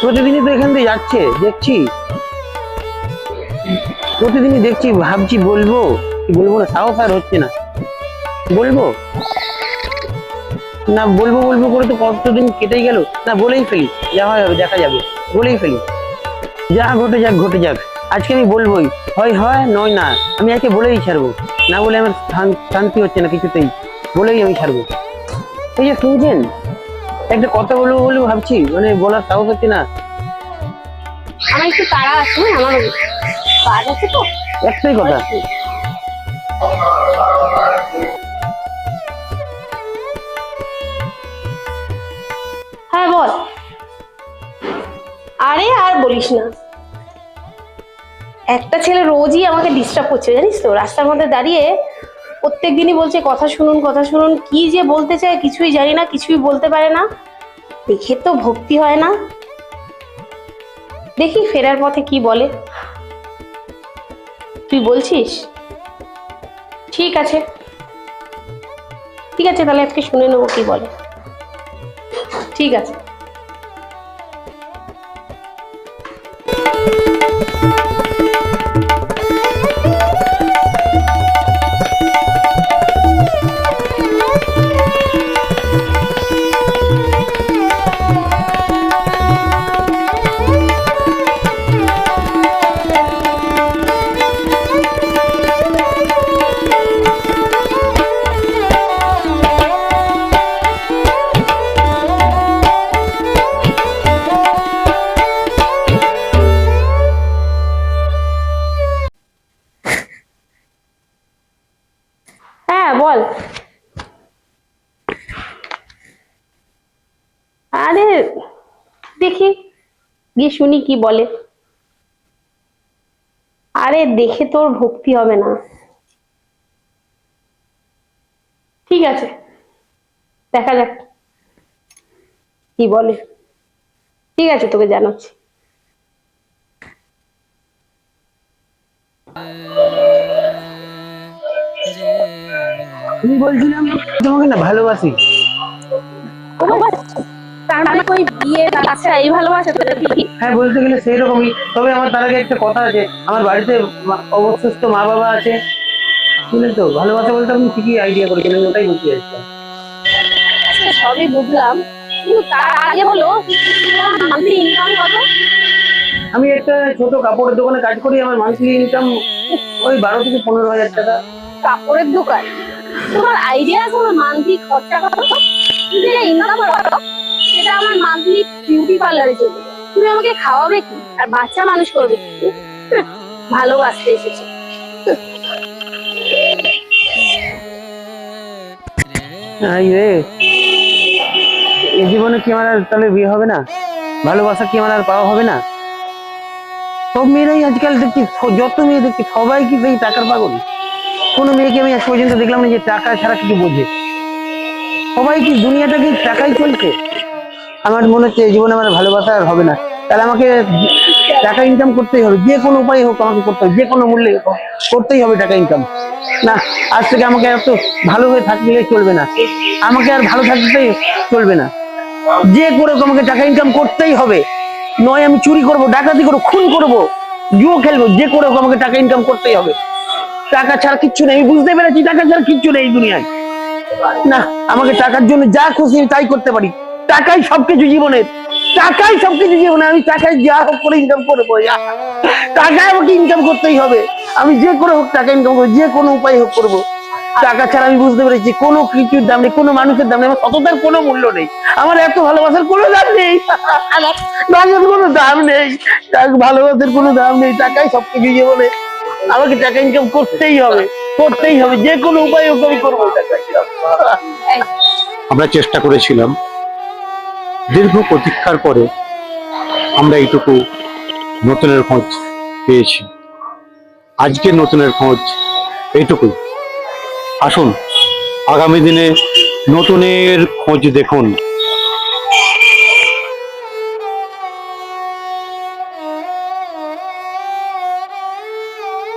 প্রতিদিনই তো এখান দিয়ে যাচ্ছে, দেখছি প্রতিদিনই দেখছি, ভাবছি বলবো কি বলবো না, সাহস আর হচ্ছে না। বলবো না, বলবো বলবো করে তো কতদিন কেটেই গেল। না, বলেই ফেলি, যা হয় হবে, দেখা যাবে, বলেই ফেলি, যা ঘটে যাক ঘটে যাক। আজকে আমি বলবোই, হয় হয় নয় না, আমি আজকে বলেই ছাড়বো। না বলে আমার শান্তি হচ্ছে না কিছুতেই, বলেই আমি ছাড়বো। এই যে শুনছেন, একটা কথা বলবো বলবো ভাবছি, মানে বলার সাহস হচ্ছে না। আমার একটু তাড়া আছে, আমার কাজ আছে তো। একটাই কথা, হ্যাঁ বল। আরে আর বলিস না, একটা ছেলে রোজই আমাকে ডিস্টার্ব করছে জানিস তো, রাস্তার মধ্যে দাঁড়িয়ে প্রত্যেক দিনই বলছে কথা শুনুন কথা শুনুন। কি যে বলতে চায় কিছুই জানি না, কিছুই বলতে পারে না, দেখে তো ভক্তি হয় না। দেখি ফেরার পথে কি বলে। তুই বলছিস? ঠিক আছে ঠিক আছে, তাহলে আজকে শুনে নেবো কি বলে। ঠিক আছে। হ্যাঁ বল। আরে দেখি, গিয়ে শুনি কি বলে। আরে দেখে তোর ভক্তি হবে না। ঠিক আছে, দেখা যাক কি বলে। ঠিক আছে, তোকে জানাচ্ছি। আমি বলছিলাম তোমাকে না ভালোবাসি। তার মানে ওই বিয়ে, আচ্ছা এই ভালোবাসা তোর কি? হ্যাঁ, বলতে গেলে সেই রকমই, তবে আমার তার আগে একটা কথা আছে। আমার বাড়িতে অবশিষ্ট মা বাবা আছে, বুঝলেন তো। ভালোবাসা বলতে আপনি ঠিকই আইডিয়া করেছেন, আমি ওটাই বলতে চাইছিলাম। আচ্ছা সবই বুঝলাম, কিন্তু তার আগে বলো মান্থলি ইনকাম কত? আমি একটা ছোট কাপড়ের দোকানে কাজ করি, আমার মান্থলি ইনকাম ওই 12 থেকে 15 হাজার টাকা। কাপড়ের দোকান? তোমার আইডিয়া আছে আমার মান্থলি খরচা কত? তুমি যে ইনকাম করো সেটা আমার মান্থলি বিউটি পার্লারে চলে যায়। তুমি আমাকে খাওয়াবে কি আর বাচ্চা মানুষ করবে কি? ভালোবাসতে এসেছে। এই রে, এই জীবনে কি আমার আর তাহলে বিয়ে হবে না? ভালোবাসা কি আমার আর পাওয়া হবে না? সব মেয়েরাই আজকাল দেখছি, যত মেয়ে দেখছি সবাই কি সেই টাকার পাগল। কোনো মেয়েকে আমি আজ পর্যন্ত দেখলাম না যে টাকা ছাড়া কিছু বোঝে। সবাই কি দুনিয়াটাকে টাকাই চলছে। আমার মনে হচ্ছে এই জীবনে আমার ভালোবাসা আর হবে না। তাহলে আমাকে টাকা ইনকাম করতেই হবে, যে কোনো উপায় হোক আমাকে করতে হবে, যে কোনো মূল্যে হোক করতেই হবে টাকা ইনকাম। না, আজ থেকে আমাকে এত ভালো হয়ে থাকলে চলবে না, আমাকে আর ভালো থাকতেই চলবে না। যে করে হোক আমাকে টাকা ইনকাম করতেই হবে। নয় আমি চুরি করব, ডাকাতি করবো, খুন করবো, জুয়ো খেলবো, যে করে হোক আমাকে টাকা ইনকাম করতেই হবে। টাকা ছাড়া কিচ্ছু নেই, আমি বুঝতে পেরেছি টাকা ছাড়া কিচ্ছু নেই এই দুনিয়ায়। না, আমাকে টাকার জন্য যা খুশি আমি তাই করতে পারি। টাকাই সবকিছু জীবনের, টাকাই সবকিছু জীবনে। আমি টাকায় যা হোক করে ইনকাম করবো, টাকায় আমাকে ইনকাম করতেই হবে। আমি যে করে হোক টাকা ইনকাম করবো, যে কোনো উপায় হোক করবো। টাকা ছাড়া আমি বুঝতে পেরেছি কোনো কিছুর দাম নেই, কোনো মানুষের দাম নেই, আমার সততার কোনো মূল্য নেই, আমার এত ভালোবাসার কোনো দাম নেই, টাকার কোনো দাম নেই, ভালোবাসার কোনো দাম নেই। টাকাই সবকিছু জীবনে, আমাকে টাকা ইনকাম করতেই হবে, করতেই হবে, যে কোনো উপায় হোক আমি করবো টাকা। আমরা চেষ্টা করেছিলাম, দীর্ঘ প্রতীক্ষার পরে আমরা এইটুকু নতুনের খোঁজ পেয়েছি। আজকে নতুনের খোঁজ এইটুকুই। আসুন আগামী দিনে নতুনের খোঁজ দেখুন।